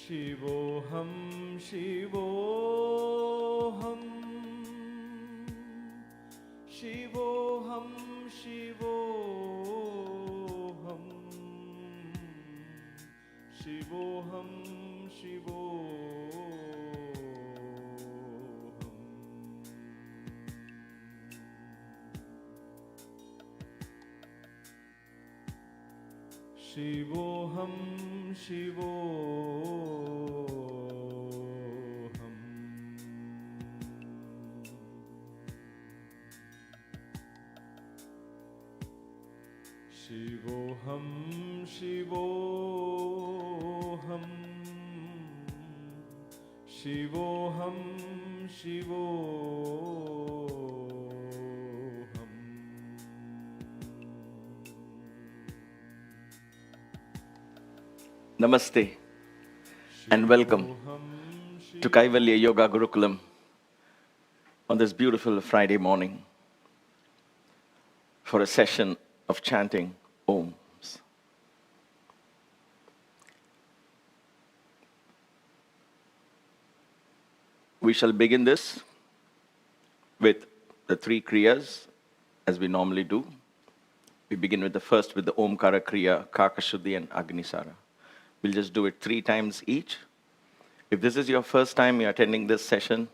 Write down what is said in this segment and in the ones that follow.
Shivoham, Shivoham, Shivoham, Shivoham, Shivoham, Shivoham, Shivoham, Shivoham, Shivoham, Shivoham, Shivoham. Namaste and welcome to Kaivalya Yoga Gurukulam on this beautiful Friday morning for a session of chanting Oms. We shall begin this with the three kriyas as we normally do. We begin with the first with the Omkara Kriya, Kakashuddhi and Agnisara. We'll just do it 3 times each. If this is your first time you're attending this session,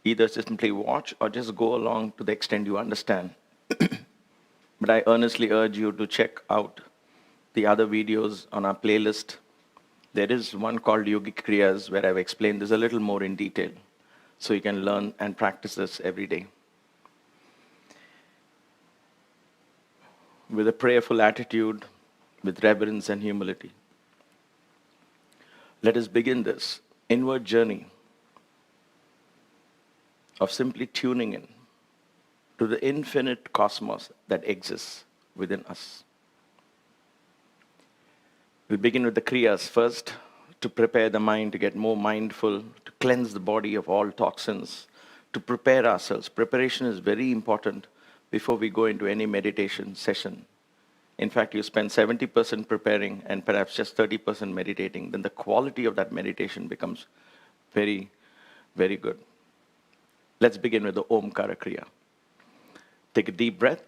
either simply watch or just go along to the extent you understand. But I earnestly urge you to check out the other videos on our playlist. There is one called Yogic Kriyas where I've explained this a little more in detail, so you can learn and practice this every day. With a prayerful attitude, with reverence and humility, let us begin this inward journey of simply tuning in to the infinite cosmos that exists within us. We'll begin with the kriyas first to prepare the mind to get more mindful, to cleanse the body of all toxins, to prepare ourselves. Preparation is very important before we go into any meditation session. In fact, you spend 70% preparing and perhaps just 30% meditating, then the quality of that meditation becomes very, very good. Let's begin with the Omkara Kriya. Take a deep breath.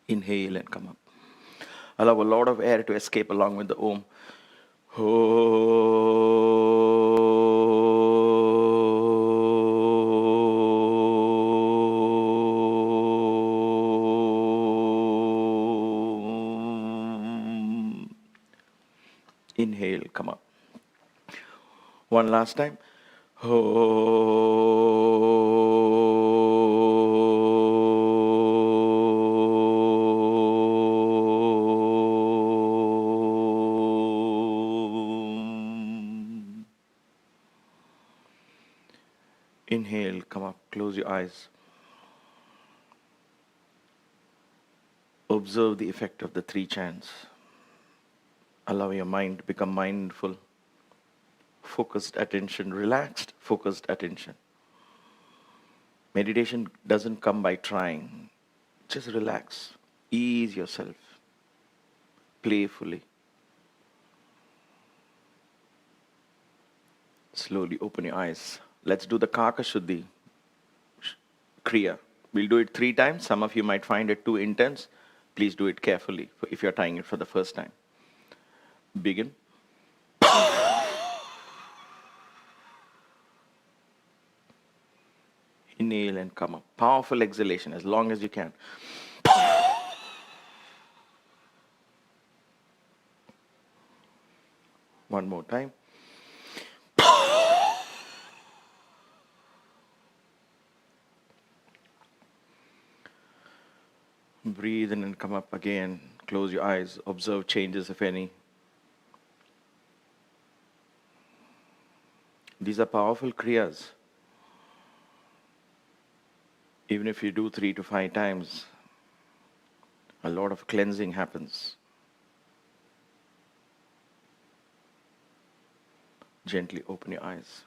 Inhale and come up. Allow a lot of air to escape along with the Om. Inhale, come up. One last time. Inhale, come up, close your eyes. Observe the effect of the 3 chants. Allow your mind to become mindful, focused attention, relaxed, focused attention. Meditation doesn't come by trying. Just relax, ease yourself, playfully. Slowly open your eyes. Let's do the Kakashuddhi Kriya. We'll do it 3 times. Some of you might find it too intense. Please do it carefully if you're trying it for the first time. Begin. Inhale and come up. Powerful exhalation as long as you can. One more time. Breathe in and come up again. Close your eyes. Observe changes, if any. These are powerful kriyas. Even if you do 3 to 5 times, a lot of cleansing happens. Gently open your eyes.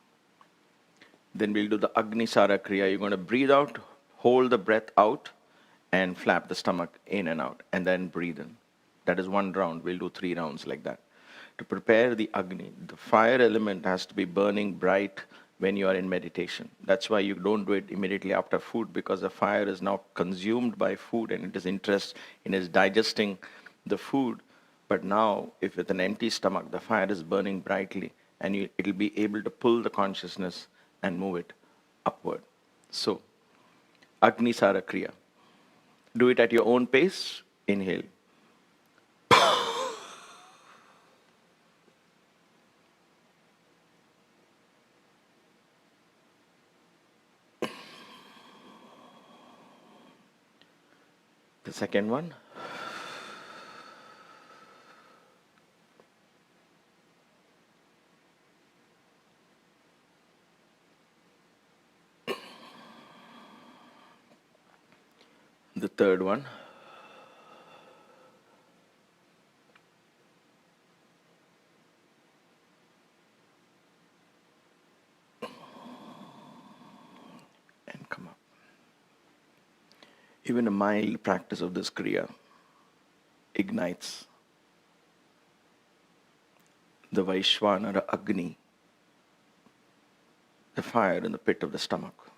Then we'll do the Agnisara Kriya. You're going to breathe out, hold the breath out, and flap the stomach in and out, and then breathe in. That is one round. We'll do 3 rounds like that. To prepare the Agni, the fire element has to be burning bright when you are in meditation. That's why you don't do it immediately after food, because the fire is now consumed by food and it is interest in its digesting the food. But now, if with an empty stomach, the fire is burning brightly, and it will be able to pull the consciousness and move it upward. So, Agnisara Kriya. Do it at your own pace. Inhale. The second one. The third one. And come up. Even a mild practice of this Kriya ignites the Vaishvanara Agni, the fire in the pit of the stomach.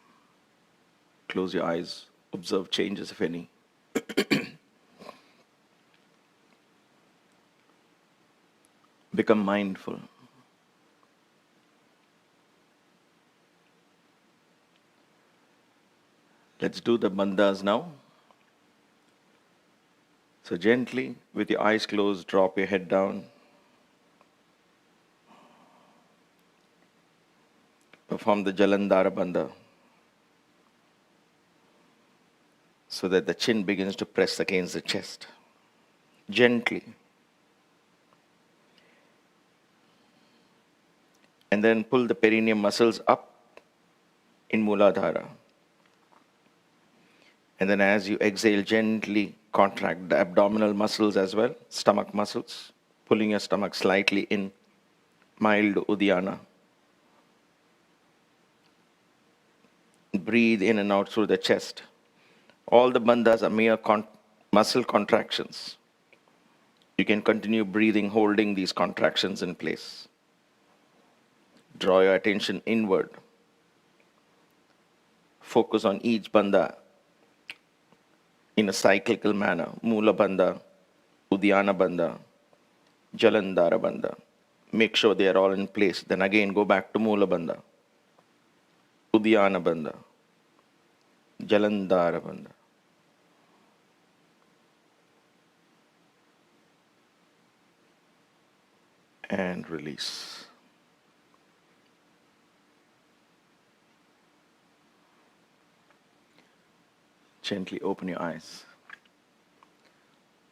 Close your eyes, observe changes, if any. Become mindful. Let's do the bandhas now. So gently, with your eyes closed, drop your head down. Perform the Jalandhara bandha, so that the chin begins to press against the chest. Gently. And then pull the perineum muscles up in Mūlādhāra. And then as you exhale, gently contract the abdominal muscles as well, stomach muscles, pulling your stomach slightly in, mild Uddiyana. Breathe in and out through the chest. All the bandhas are mere muscle contractions. You can continue breathing, holding these contractions in place. Draw your attention inward. Focus on each bandha in a cyclical manner. Moola bandha, Uddiyana bandha, Jalandhara bandha. Make sure they are all in place. Then again go back to Moola bandha, Uddiyana bandha, Jalandhara bandha. And release. Gently open your eyes.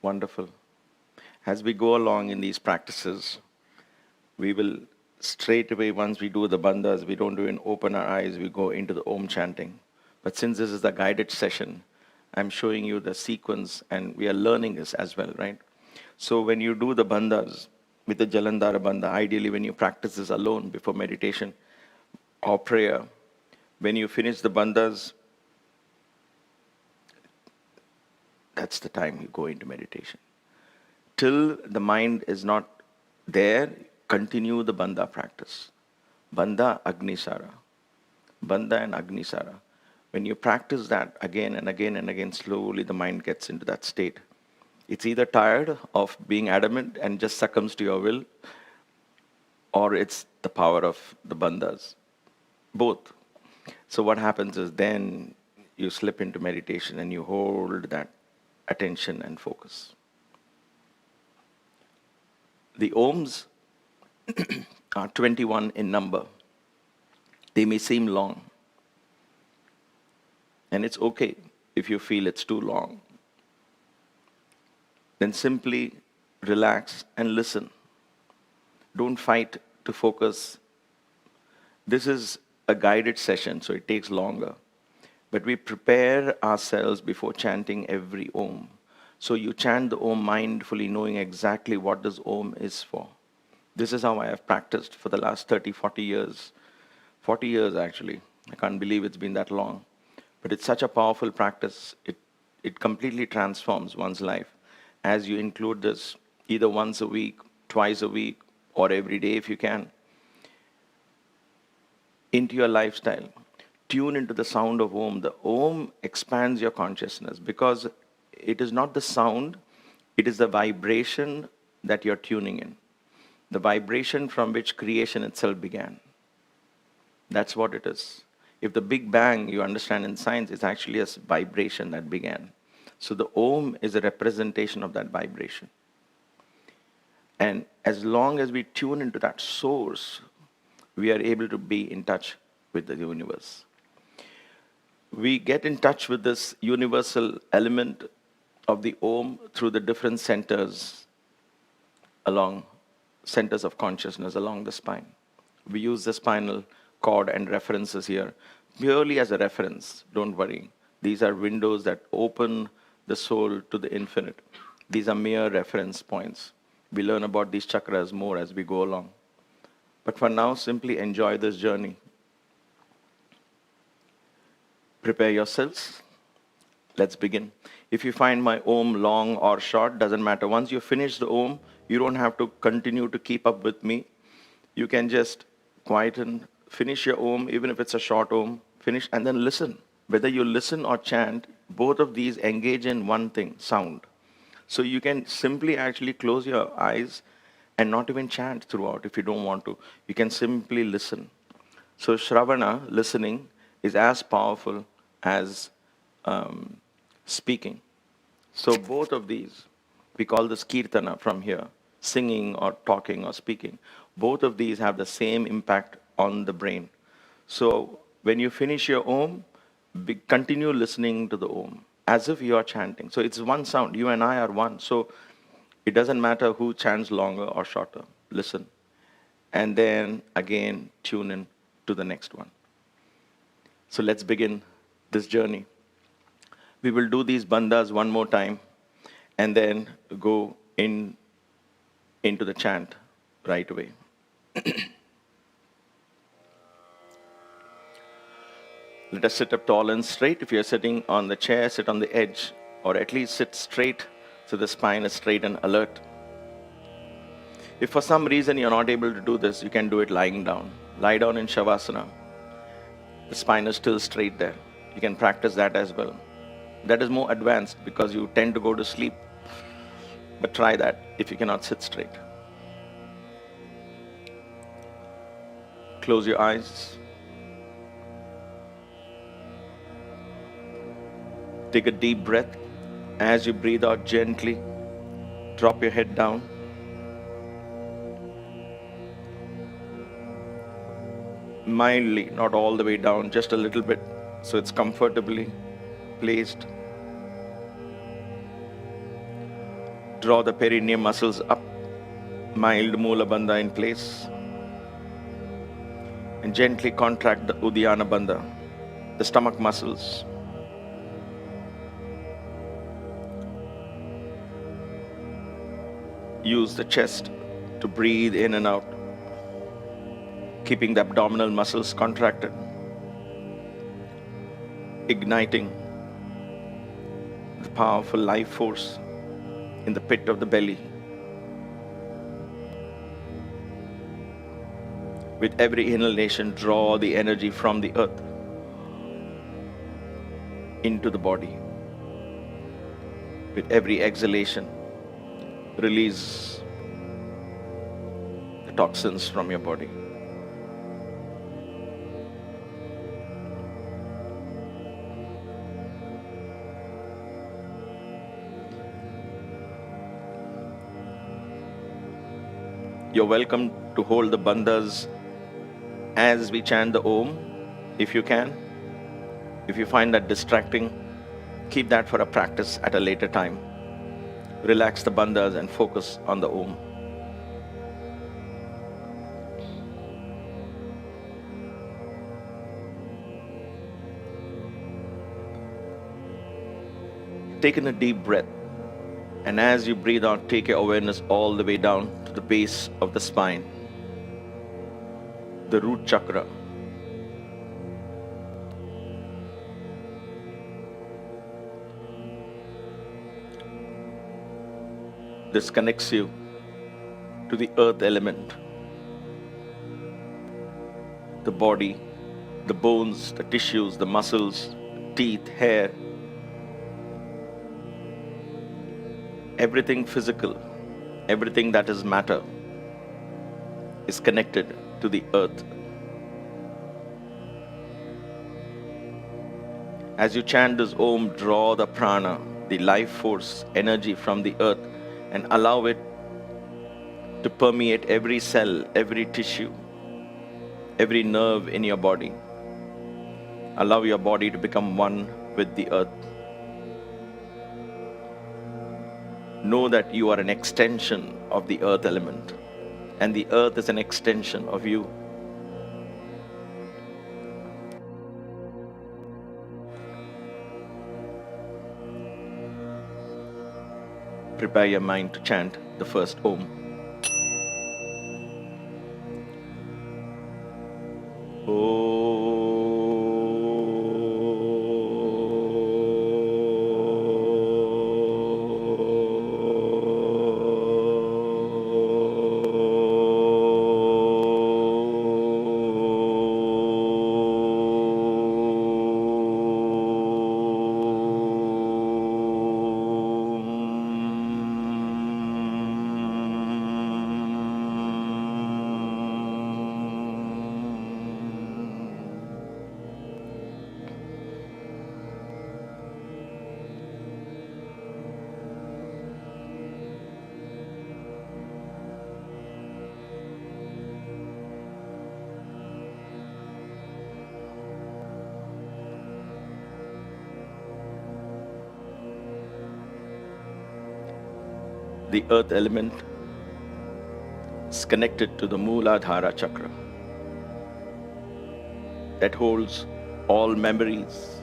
Wonderful. As we go along in these practices, we will straight away, once we do the bandhas, we don't even open our eyes, we go into the Om chanting. But since this is the guided session, I'm showing you the sequence, and we are learning this as well, right? So when you do the bandhas with the Jalandhara bandha, ideally when you practice this alone before meditation or prayer, when you finish the bandhas, that's the time you go into meditation. Till the mind is not there, continue the bandha practice. Bandha, Agnisara. Bandha and Agnisara. When you practice that again and again and again, slowly the mind gets into that state. It's either tired of being adamant and just succumbs to your will, or it's the power of the bandhas. Both. So what happens is then you slip into meditation and you hold that attention and focus. The Oms are 21 in number. They may seem long. And it's okay if you feel it's too long. Then simply relax and listen. Don't fight to focus. This is a guided session, so it takes longer. But we prepare ourselves before chanting every Om. So you chant the Om mindfully, knowing exactly what this Om is for. This is how I have practiced for the last 30, 40 years. 40 years, actually. I can't believe it's been that long. But it's such a powerful practice. It completely transforms one's life. As you include this either once a week, twice a week, or every day if you can, into your lifestyle. Tune into the sound of Om. The Om expands your consciousness because it is not the sound, it is the vibration that you're tuning in. The vibration from which creation itself began. That's what it is. If the Big Bang, you understand in science, is actually a vibration that began. So the Om is a representation of that vibration. And as long as we tune into that source, we are able to be in touch with the universe. We get in touch with this universal element of the Om through the different centers of consciousness along the spine. We use the spinal cord and references here purely as a reference. Don't worry. These are windows that open the soul to the infinite. These are mere reference points. We learn about these chakras more as we go along. But for now, simply enjoy this journey. Prepare yourselves. Let's begin. If you find my Om long or short, doesn't matter. Once you finish the Om, you don't have to continue to keep up with me. You can just quieten, finish your Om, even if it's a short Om, finish, and then listen. Whether you listen or chant, both of these engage in one thing, sound. So you can simply actually close your eyes and not even chant throughout if you don't want to. You can simply listen. So Shravana, listening, is as powerful as speaking. So both of these, we call this kirtana from here, singing or talking or speaking. Both of these have the same impact on the brain. So when you finish your Om, continue listening to the Om as if you are chanting. So it's one sound. You and I are one. So it doesn't matter who chants longer or shorter. Listen. And then again, tune in to the next one. So let's begin this journey. We will do these bandhas one more time and then go into the chant right away. Let us sit up tall and straight. If you're sitting on the chair, sit on the edge, or at least sit straight so the spine is straight and alert. If for some reason you're not able to do this, you can do it lying down. Lie down in Shavasana. The spine is still straight there. You can practice that as well. That is more advanced because you tend to go to sleep. But try that if you cannot sit straight. Close your eyes. Take a deep breath. As you breathe out gently, drop your head down. Mildly, not all the way down, just a little bit, so it's comfortably placed. Draw the perineum muscles up, mild Mūlādhāra in place. And gently contract the Uddiyana bandha, the stomach muscles. Use the chest to breathe in and out, keeping the abdominal muscles contracted, igniting the powerful life force in the pit of the belly. With every inhalation, draw the energy from the earth into the body. With every exhalation, release the toxins from your body. You're welcome to hold the bandhas as we chant the Om, if you can. If you find that distracting, keep that for a practice at a later time. Relax the bandhas and focus on the Om. Take in a deep breath, and as you breathe out, take your awareness all the way down to the base of the spine, the root chakra. This connects you to the earth element, the body, the bones, the tissues, the muscles, teeth, hair, everything physical, everything that is matter is connected to the earth. As you chant this Om, draw the prana, the life force, energy from the earth, and allow it to permeate every cell, every tissue, every nerve in your body. Allow your body to become one with the earth. Know that you are an extension of the earth element, and the earth is an extension of you. Prepare your mind to chant the first Om. The earth element is connected to the Mūlādhāra Chakra that holds all memories.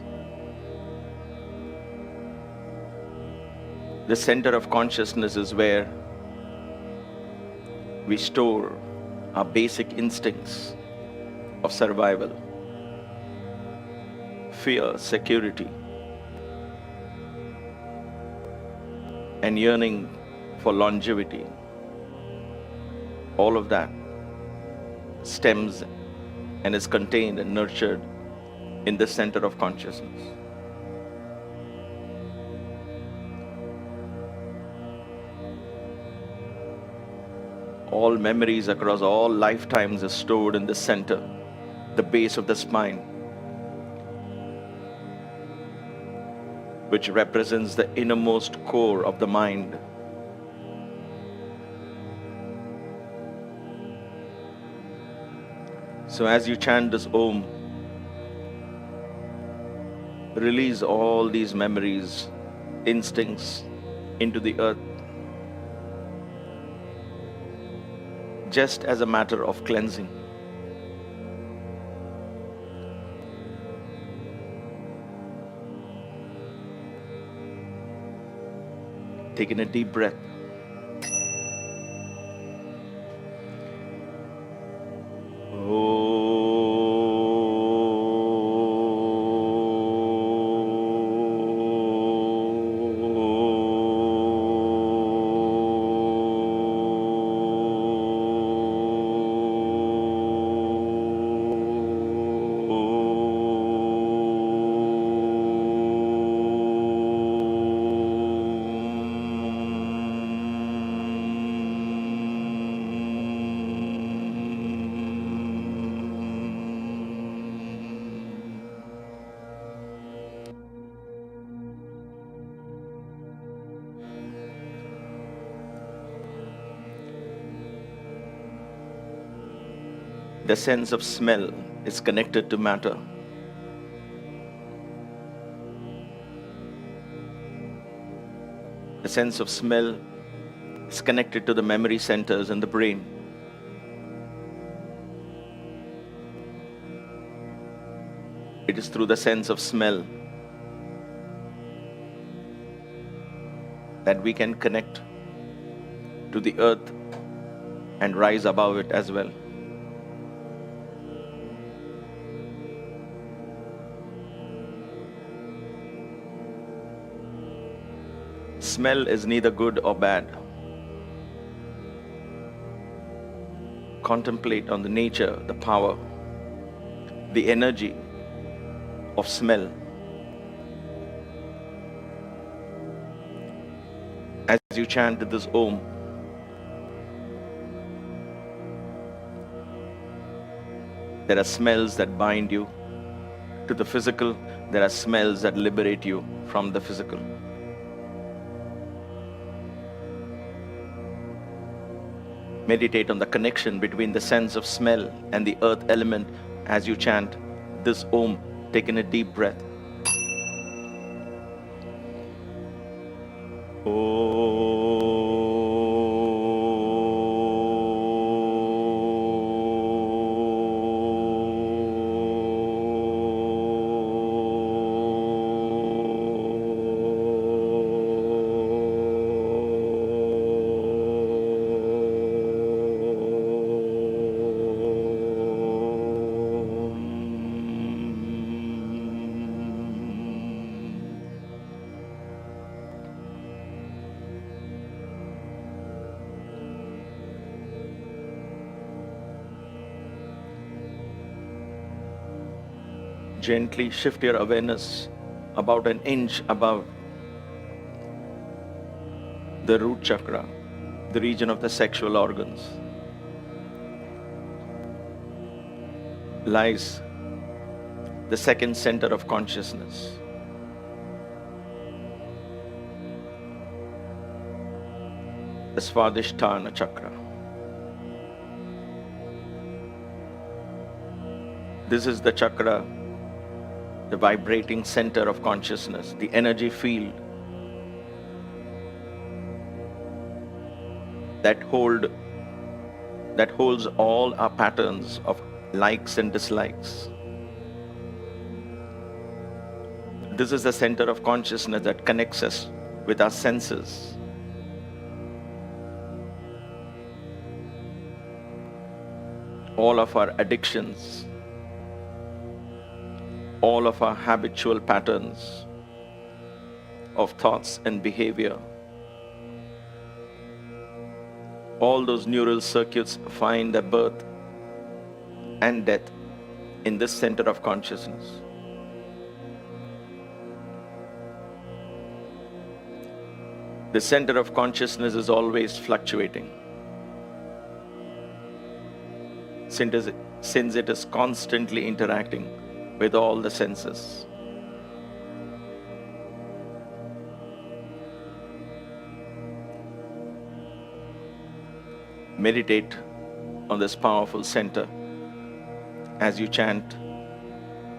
The center of consciousness is where we store our basic instincts of survival, fear, security, and yearning for longevity. All of that stems and is contained and nurtured in the center of consciousness. All memories across all lifetimes are stored in the center, the base of the spine, which represents the innermost core of the mind. So as you chant this Om, release all these memories, instincts into the earth, just as a matter of cleansing. Taking a deep breath. The sense of smell is connected to matter. The sense of smell is connected to the memory centers in the brain. It is through the sense of smell that we can connect to the earth and rise above it as well. Smell is neither good or bad. Contemplate on the nature, the power, the energy of smell. As you chant this Om, there are smells that bind you to the physical. There are smells that liberate you from the physical. Meditate on the connection between the sense of smell and the earth element as you chant this Om, taking a deep breath. Gently shift your awareness about an inch above the root chakra, the region of the sexual organs. Lies the second center of consciousness. The Svadhisthana chakra. This is the chakra, the vibrating center of consciousness, the energy field that holds all our patterns of likes and dislikes. This is the center of consciousness that connects us with our senses. All of our addictions, all of our habitual patterns of thoughts and behavior, all those neural circuits find their birth and death in this center of consciousness. The center of consciousness is always fluctuating. Since it is constantly interacting with all the senses. Meditate on this powerful center as you chant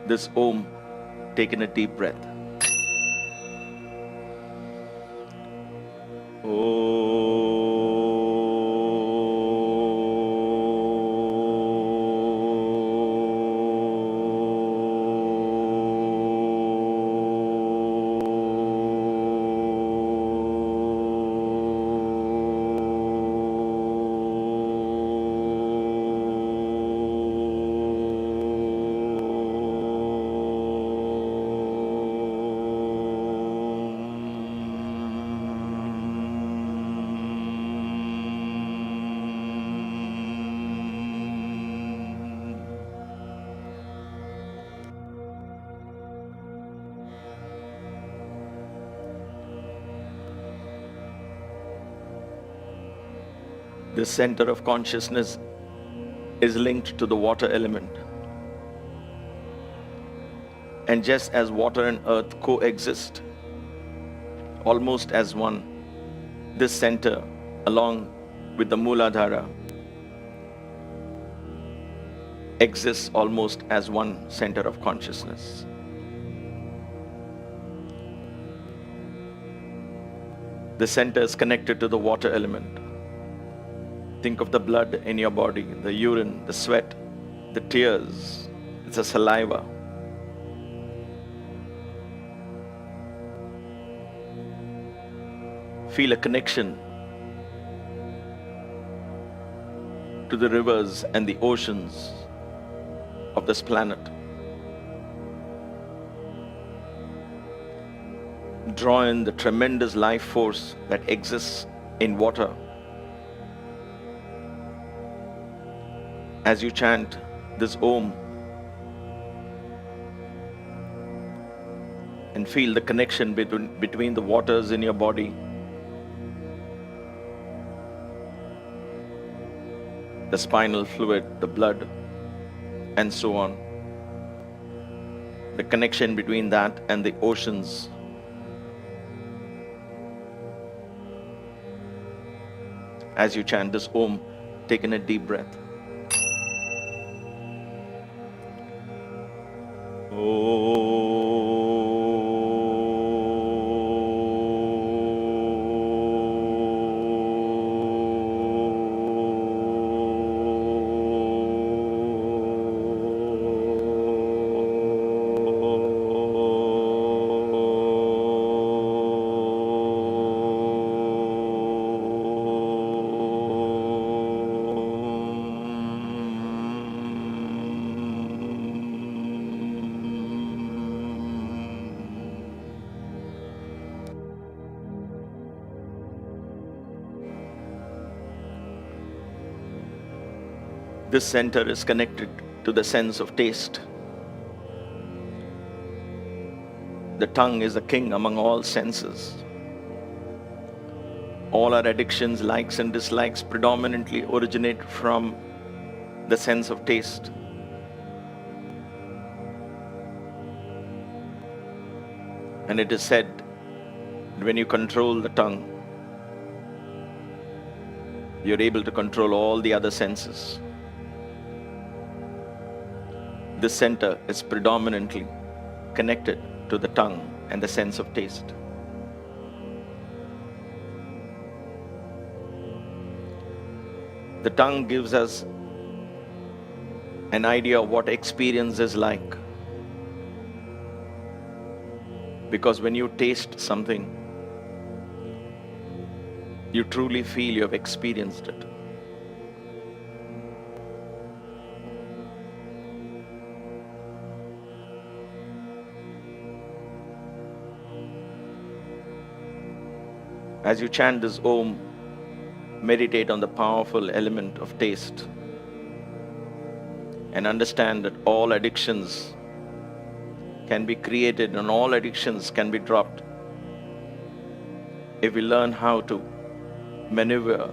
this Om, taking a deep breath. This center of consciousness is linked to the water element. And just as water and earth coexist, almost as one, this center, along with the Mūlādhāra, exists almost as one center of consciousness. The center is connected to the water element. Think of the blood in your body, the urine, the sweat, the tears, it's a saliva. Feel a connection to the rivers and the oceans of this planet. Draw in the tremendous life force that exists in water. As you chant this Om, and feel the connection between the waters in your body, the spinal fluid, the blood, and so on. The connection between that and the oceans. As you chant this Om, take in a deep breath. This center is connected to the sense of taste. The tongue is the king among all senses. All our addictions, likes and dislikes predominantly originate from the sense of taste. And it is said that when you control the tongue, you're able to control all the other senses. This center is predominantly connected to the tongue and the sense of taste. The tongue gives us an idea of what experience is like. Because when you taste something, you truly feel you have experienced it. As you chant this Om, meditate on the powerful element of taste and understand that all addictions can be created and all addictions can be dropped if we learn how to maneuver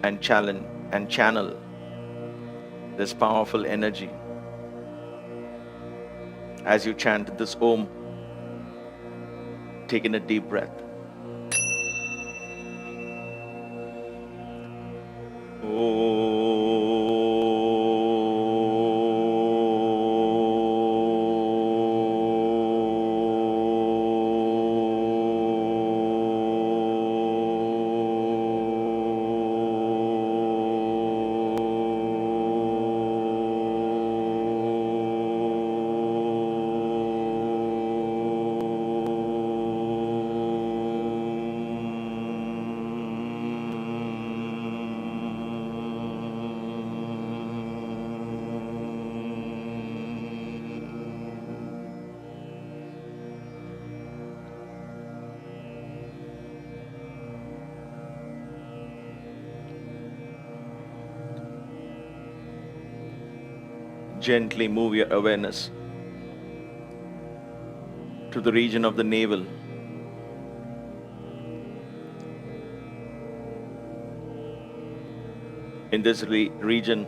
and channel this powerful energy. As you chant this Om, take in a deep breath. Gently move your awareness to the region of the navel. In this region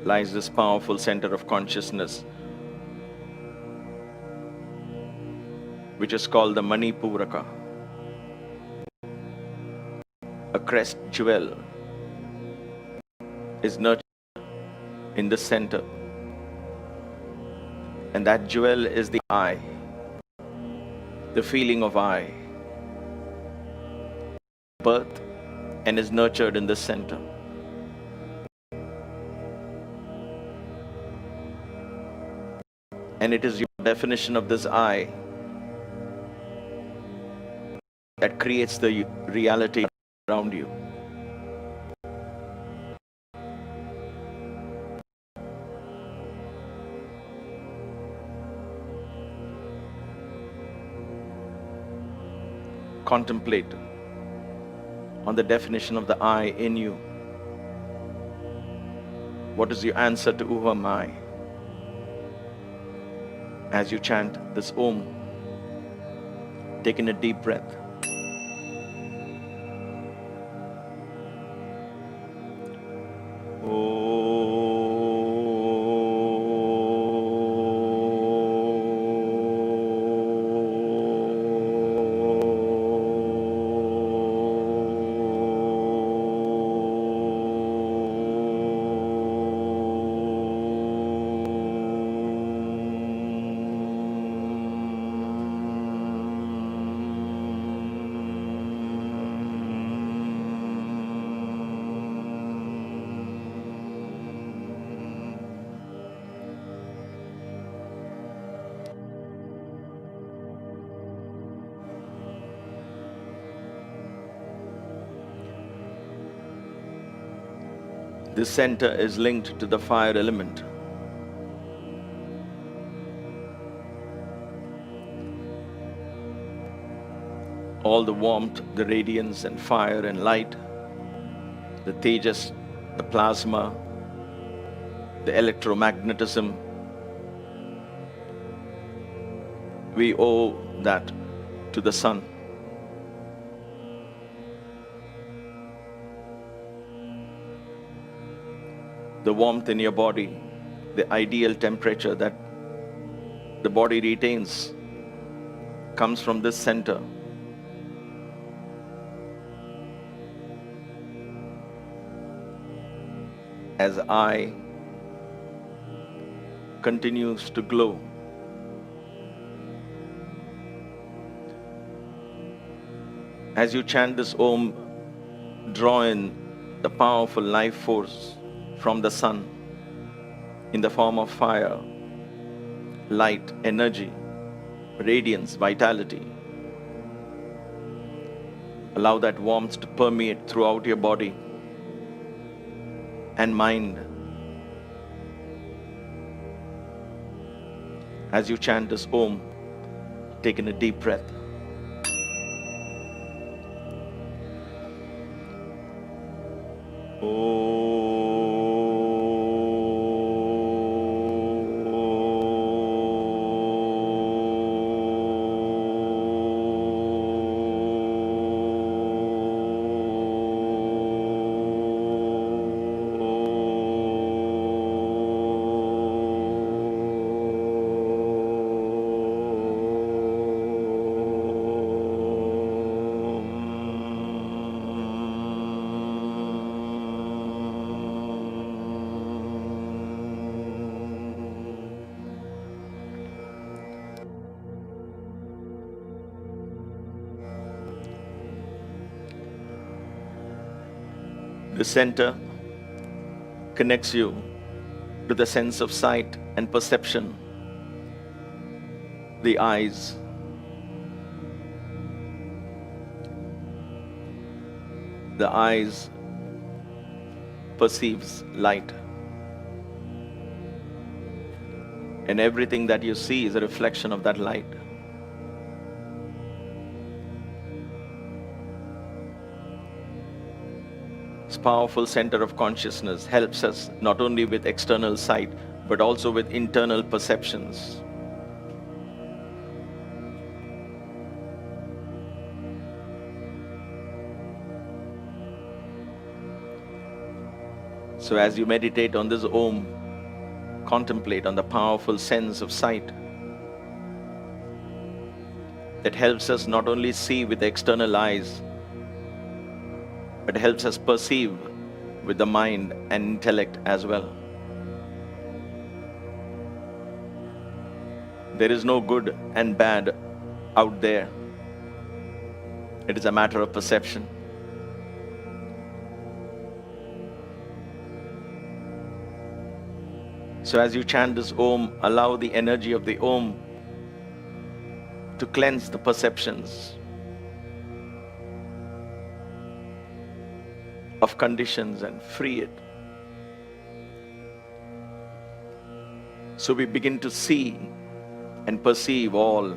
lies this powerful center of consciousness, which is called the Manipūra, a crest jewel is nurtured in the center, and that jewel is the I, the feeling of I, birth, and is nurtured in the center. And it is your definition of this I that creates the reality around you. contemplate on the definition of the I in you. What is your answer to who am I? As you chant this Om, take in a deep breath. This center is linked to the fire element. All the warmth, the radiance and fire and light, the tejas, the plasma, the electromagnetism, we owe that to the sun. The warmth in your body, the ideal temperature that the body retains, comes from this center. As I continues to glow, as you chant this Om, draw in the powerful life force from the sun in the form of fire, light, energy, radiance, vitality. Allow that warmth to permeate throughout your body and mind. As you chant this Om, take in a deep breath. The center connects you to the sense of sight and perception, the eyes. The eyes perceives light, and everything that you see is a reflection of that light. This powerful center of consciousness helps us not only with external sight, but also with internal perceptions. So as you meditate on this Om, contemplate on the powerful sense of sight that helps us not only see with the external eyes, but helps us perceive with the mind and intellect as well. There is no good and bad out there. It is a matter of perception. So as you chant this Om, allow the energy of the Om to cleanse the perceptions of conditions and free it. So we begin to see and perceive all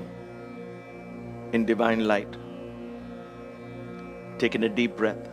in divine light. Taking a deep breath.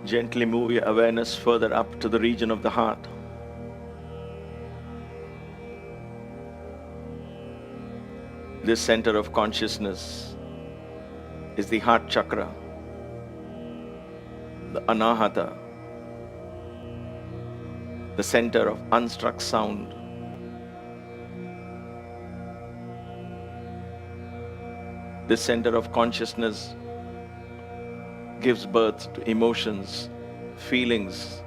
Gently move your awareness further up to the region of the heart. This center of consciousness is the heart chakra, the Anāhata, the center of unstruck sound. This center of consciousness gives birth to emotions, feelings,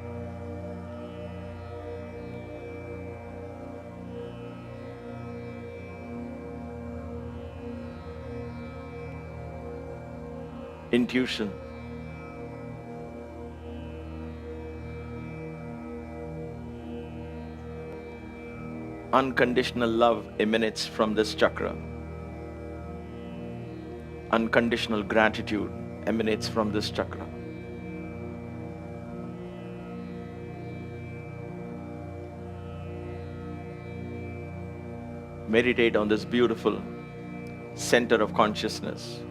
intuition. Unconditional love emanates from this chakra. Unconditional gratitude emanates from this chakra. Meditate on this beautiful center of consciousness,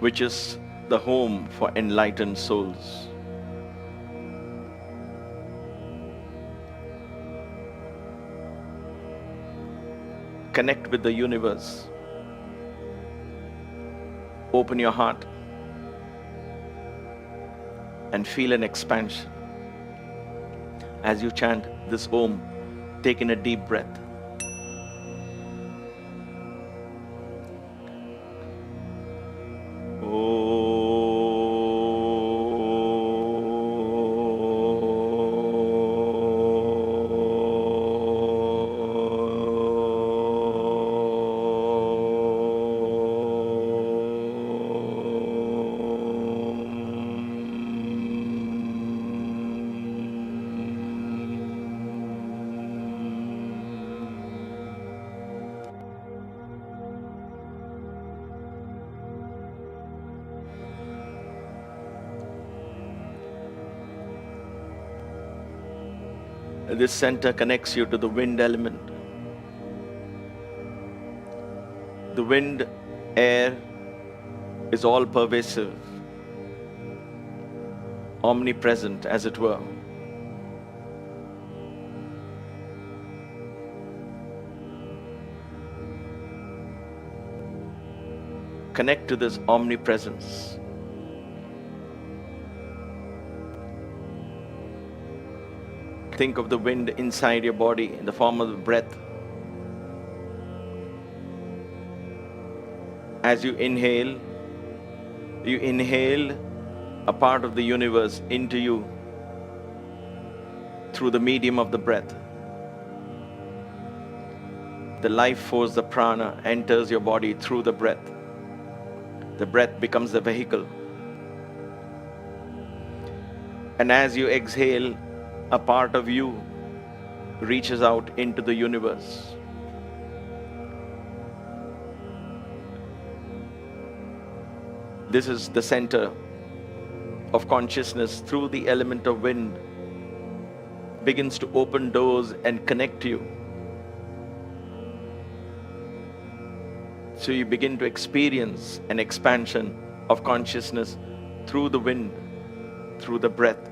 which is the home for enlightened souls. Connect with the universe. Open your heart and feel an expansion. As you chant this Om, take in a deep breath. This center connects you to the wind element. The wind, air is all pervasive, omnipresent as it were. Connect to this omnipresence. Think of the wind inside your body in the form of the breath. As you inhale a part of the universe into you through the medium of the breath. The life force, the prana, enters your body through the breath. The breath becomes the vehicle. And as you exhale, a part of you reaches out into the universe. This is the center of consciousness. Through the element of wind begins to open doors and connect you. So you begin to experience an expansion of consciousness through the wind, through the breath.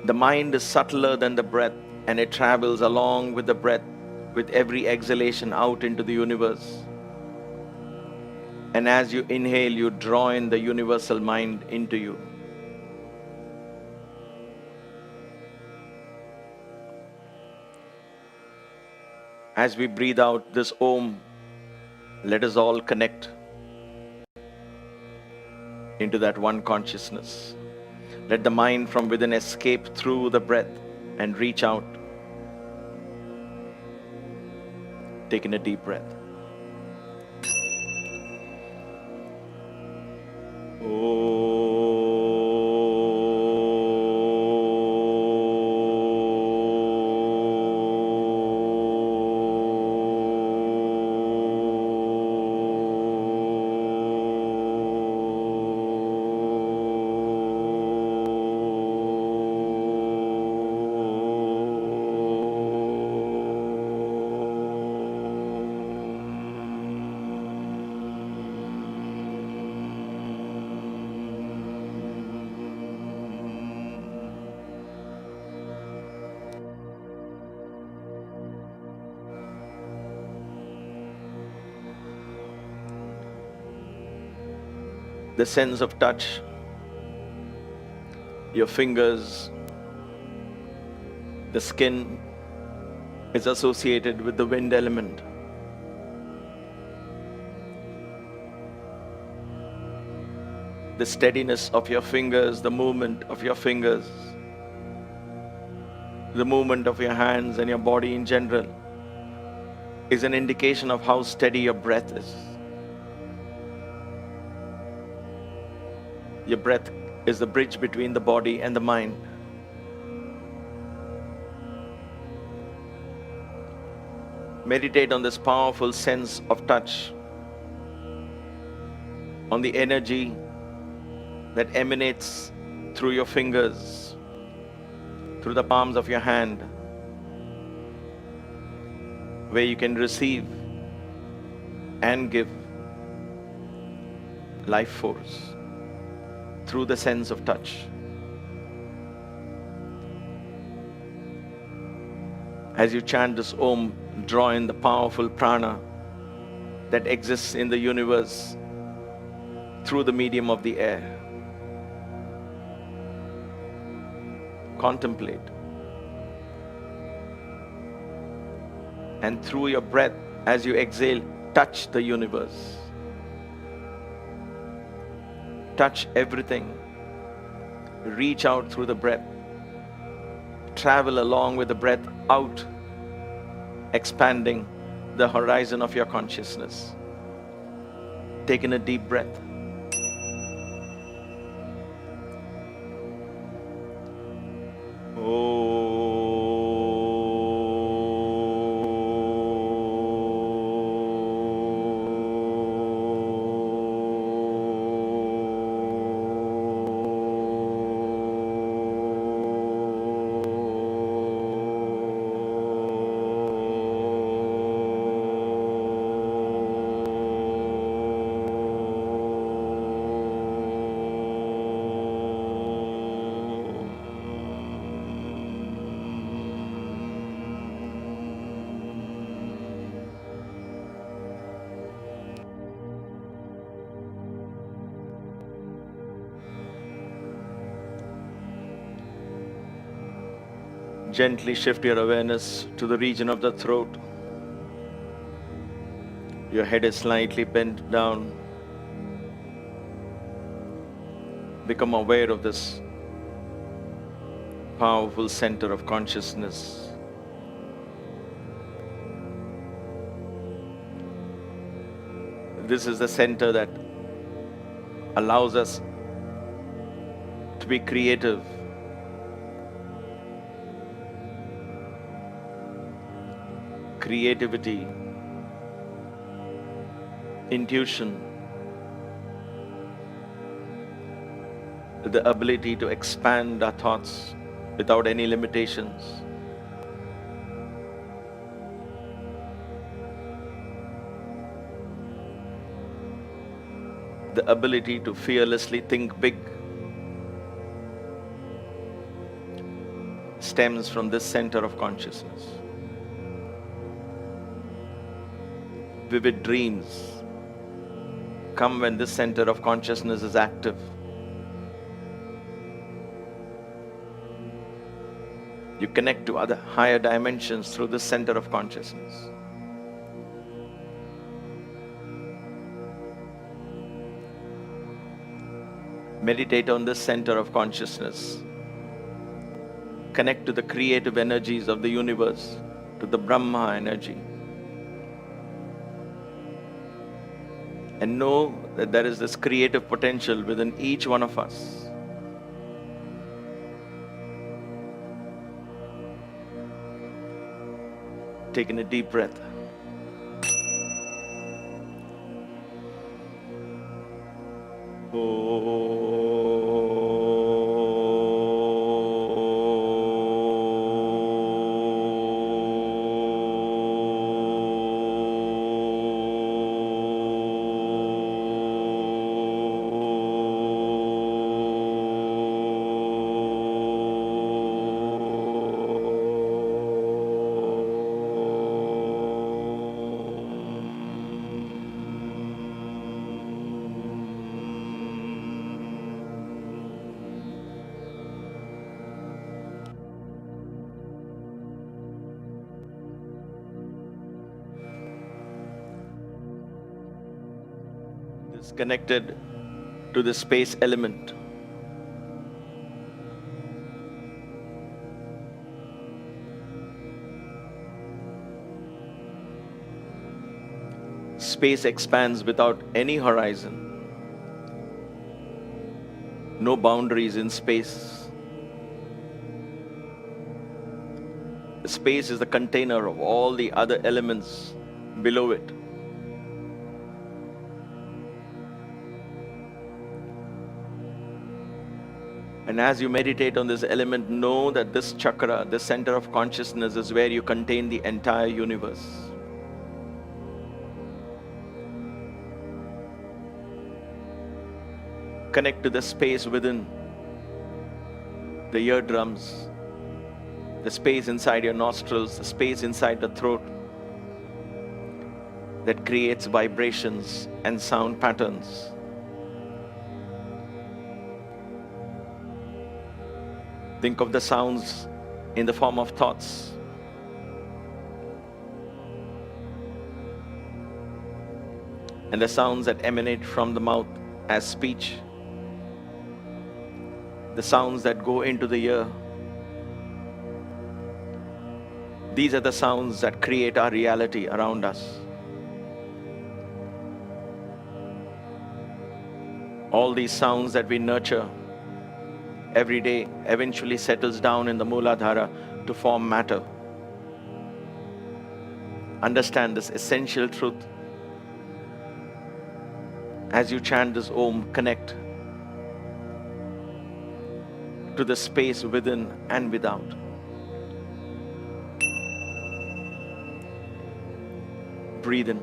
The mind is subtler than the breath, and it travels along with the breath, with every exhalation out into the universe. And as you inhale, you draw in the universal mind into you. As we breathe out this Om, let us all connect into that one consciousness. Let the mind from within escape through the breath and reach out. Taking a deep breath. The sense of touch, your fingers, the skin is associated with the wind element. The steadiness of your fingers, the movement of your fingers, the movement of your hands and your body in general is an indication of how steady your breath is. Your breath is the bridge between the body and the mind. Meditate on this powerful sense of touch, on the energy that emanates through your fingers, through the palms of your hand, where you can receive and give life force through the sense of touch. As you chant this Om, draw in the powerful prana that exists in the universe through the medium of the air. Contemplate. And through your breath, as you exhale, touch the universe. Touch everything. Reach out through the breath. Travel along with the breath out, expanding the horizon of your consciousness. Take in a deep breath. Gently shift your awareness to the region of the throat. Your head is slightly bent down. Become aware of this powerful center of consciousness. This is the center that allows us to be creative. Creativity, intuition, the ability to expand our thoughts without any limitations. The ability to fearlessly think big stems from this center of consciousness. Vivid dreams come when this center of consciousness is active. You connect to other higher dimensions through this center of consciousness. Meditate on this center of consciousness. Connect to the creative energies of the universe, to the Brahma energy. And know that there is this creative potential within each one of us. Take in a deep breath. Is connected to the space element. Space expands without any horizon. No boundaries in space. The space is the container of all the other elements below it. And as you meditate on this element, know that this chakra, this center of consciousness, is where you contain the entire universe. Connect to the space within the eardrums, the space inside your nostrils, the space inside the throat that creates vibrations and sound patterns. Think of the sounds in the form of thoughts. And the sounds that emanate from the mouth as speech. The sounds that go into the ear. These are the sounds that create our reality around us. All these sounds that we nurture every day eventually settles down in the Mūlādhāra to form matter. Understand this essential truth. As you chant this Om, connect to the space within and without. Breathe in.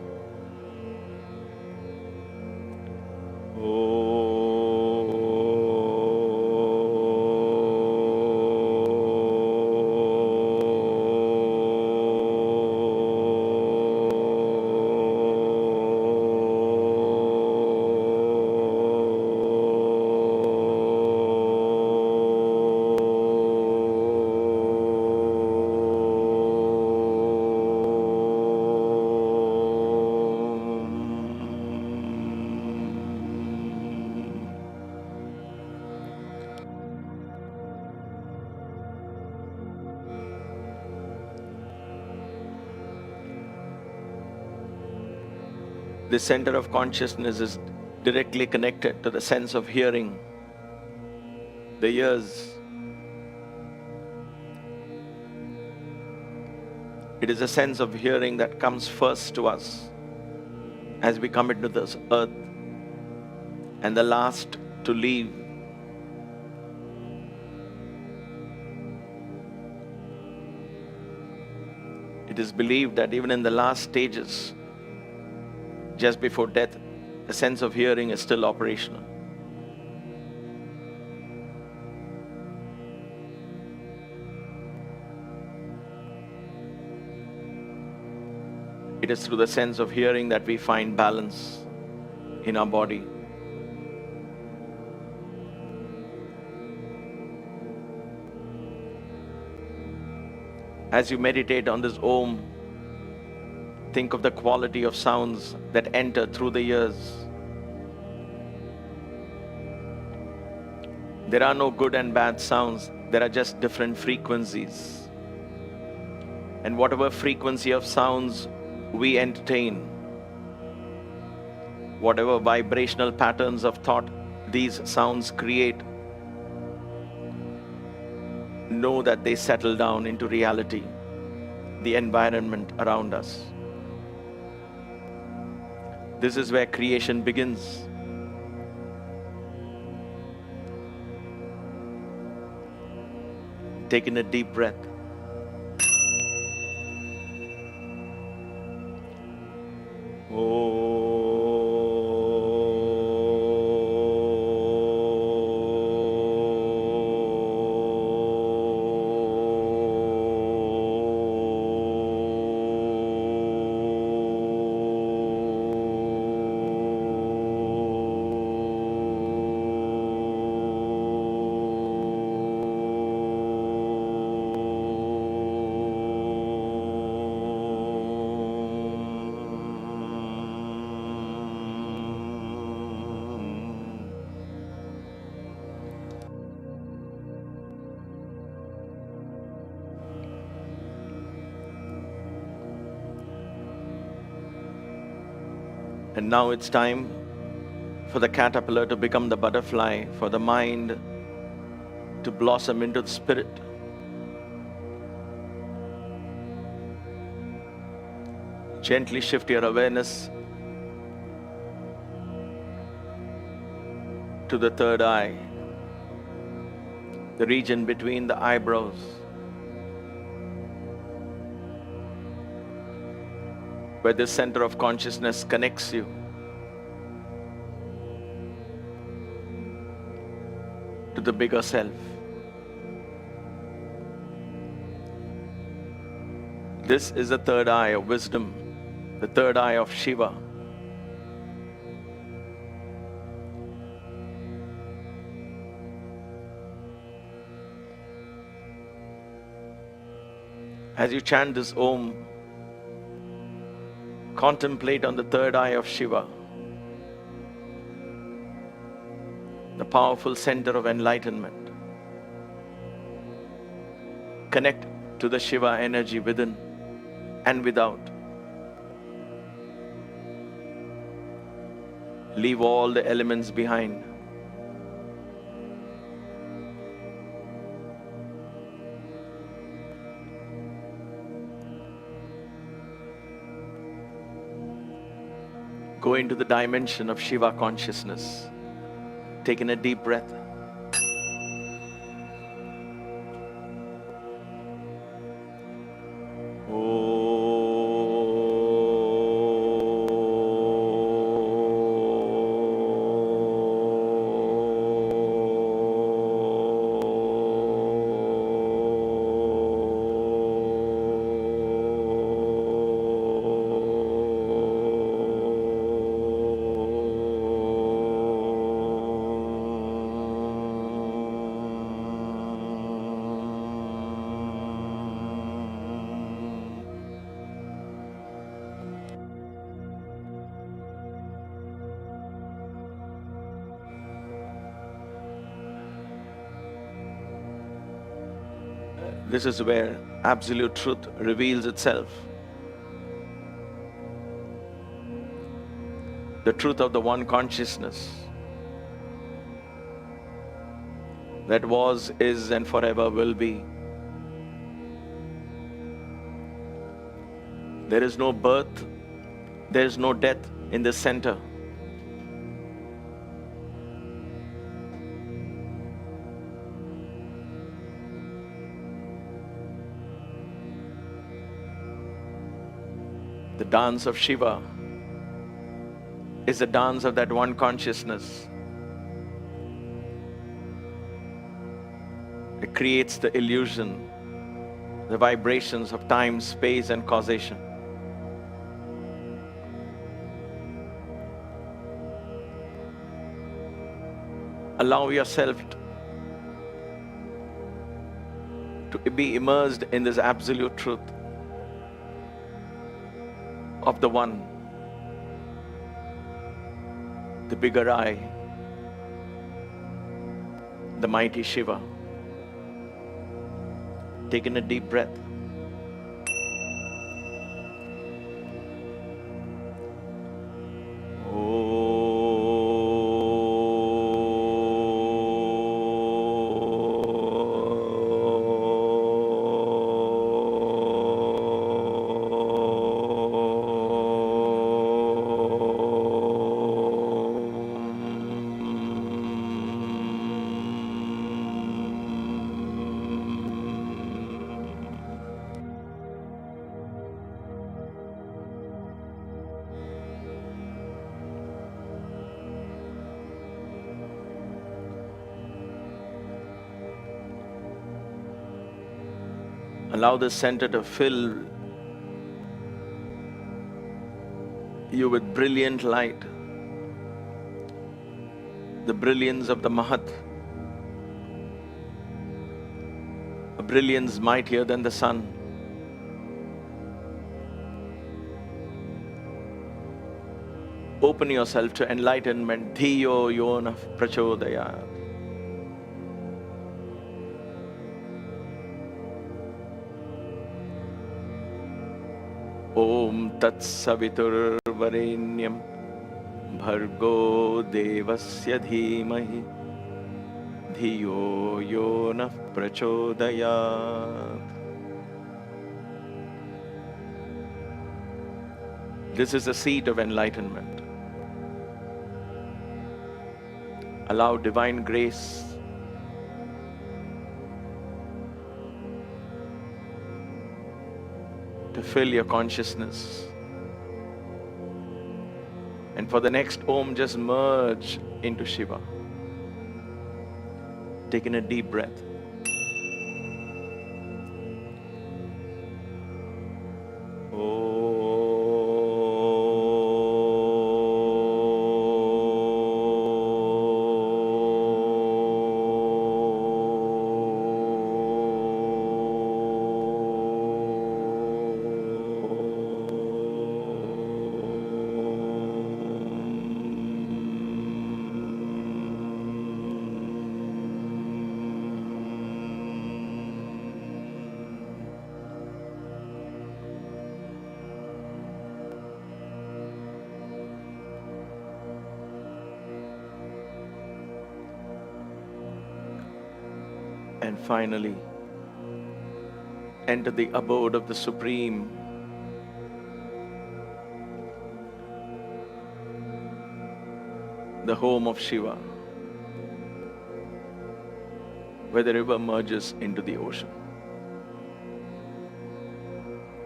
This center of consciousness is directly connected to the sense of hearing, the ears. It is a sense of hearing that comes first to us as we come into this earth, and the last to leave. It is believed that even in the last stages, just before death, the sense of hearing is still operational. It is through the sense of hearing that we find balance in our body. As you meditate on this Om, think of the quality of sounds that enter through the ears. There are no good and bad sounds. There are just different frequencies. And whatever frequency of sounds we entertain, whatever vibrational patterns of thought these sounds create, know that they settle down into reality, the environment around us. This is where creation begins. Take in a deep breath. And now it's time for the caterpillar to become the butterfly, for the mind to blossom into the spirit. Gently shift your awareness to the third eye, the region between the eyebrows. Where this center of consciousness connects you to the bigger self. This is the third eye of wisdom, the third eye of Shiva. As you chant this Om, contemplate on the third eye of Shiva, the powerful center of enlightenment. Connect to the Shiva energy within and without. Leave all the elements behind. Go into the dimension of Shiva consciousness. Take in a deep breath. This is where absolute truth reveals itself. The truth of the one consciousness that was, is, and forever will be. There is no birth, there is no death in the center. The dance of Shiva is the dance of that one consciousness. It creates the illusion, the vibrations of time, space, and causation. Allow yourself to be immersed in this absolute truth of the one, the bigger I, the mighty Shiva. Taking a deep breath. Allow the center to fill you with brilliant light, the brilliance of the Mahat, a brilliance mightier than the sun. Open yourself to enlightenment. Dhiyo yona prachodayat. Om Tat Savitur Varenyam Bhargo Devasya Dhimahi Dhiyo Yona Prachodayat. This is the seat of enlightenment. Allow divine grace to fill your consciousness. And for the next Om, just merge into Shiva. Taking a deep breath. And finally, enter the abode of the Supreme. The home of Shiva, where the river merges into the ocean.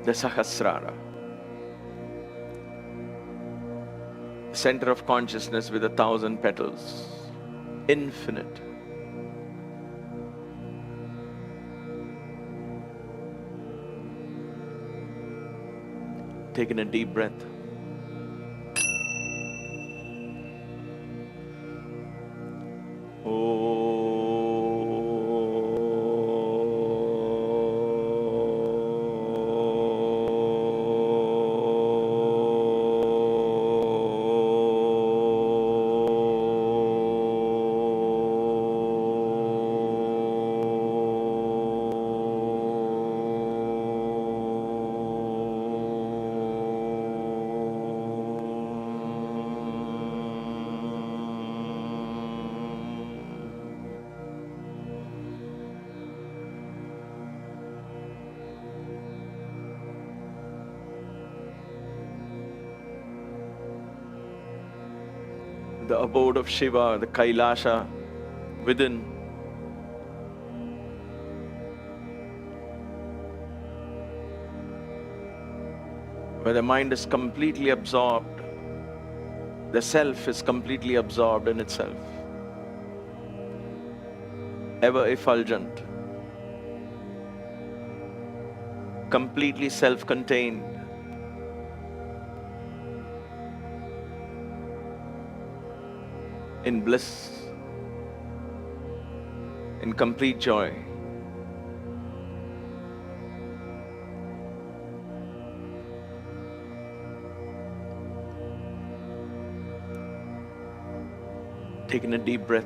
The Sahasrāra, the center of consciousness with 1,000 petals, infinite. Taking a deep breath. The abode of Shiva, the Kailasha within. Where the mind is completely absorbed, the self is completely absorbed in itself, ever effulgent, completely self-contained. In bliss, in complete joy. Taking a deep breath.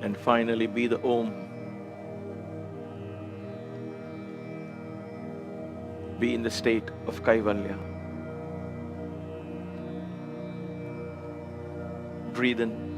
And finally be the Om. Be in the state of Kaivalya. Breathe in.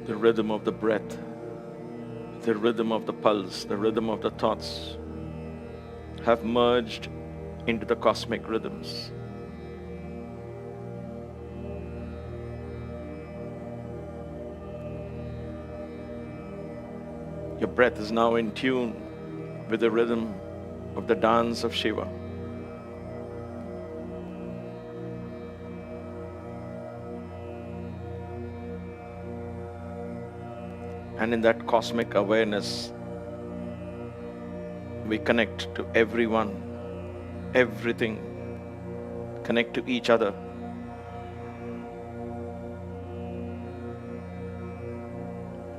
The rhythm of the breath, the rhythm of the pulse, the rhythm of the thoughts have merged into the cosmic rhythms. Your breath is now in tune with the rhythm of the dance of Shiva. And in that cosmic awareness, we connect to everyone, everything, connect to each other.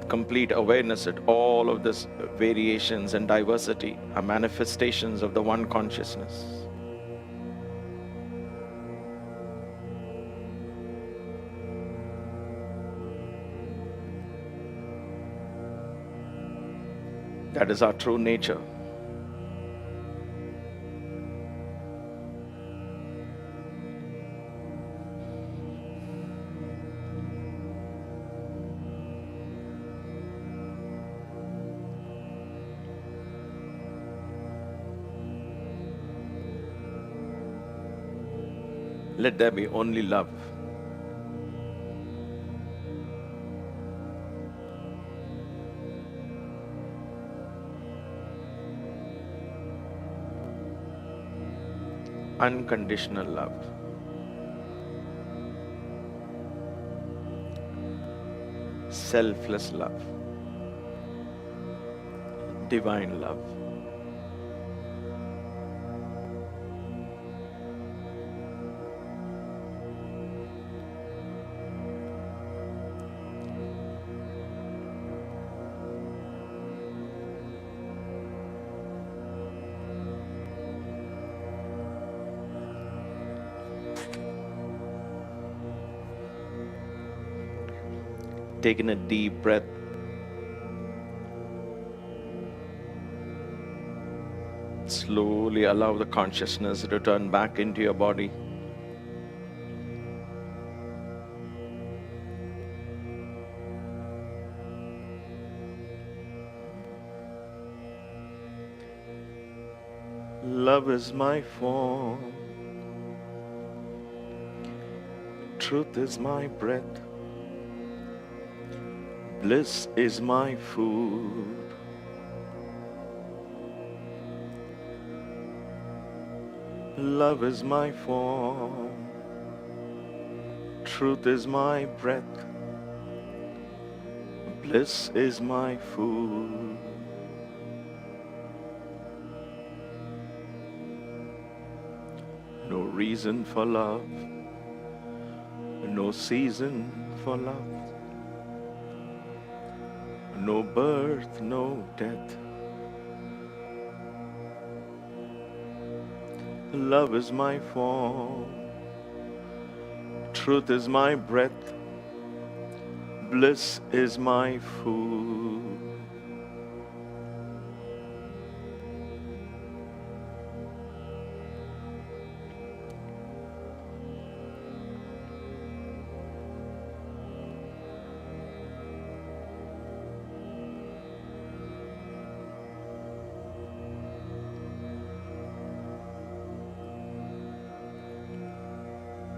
Complete awareness that all of these variations and diversity are manifestations of the one consciousness. That is our true nature. Let there be only love. Unconditional love. Selfless love. Divine love. Taking a deep breath. Slowly allow the consciousness to return back into your body. Love is my form. Truth is my breath. Bliss is my food. Love is my form. Truth is my breath. Bliss is my food. No reason for love. No season for love. No birth, no death. Love is my form. Truth is my breath. Bliss is my food.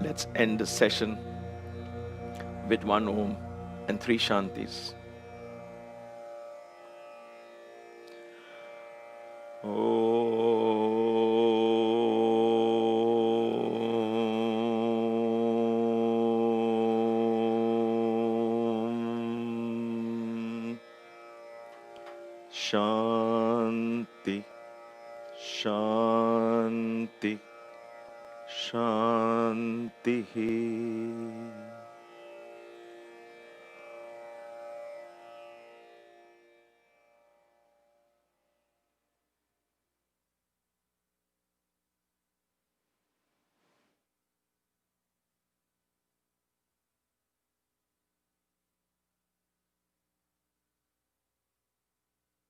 Let's end the session with one Om and 3 Shantis. Shanti, Shanti, Shanti.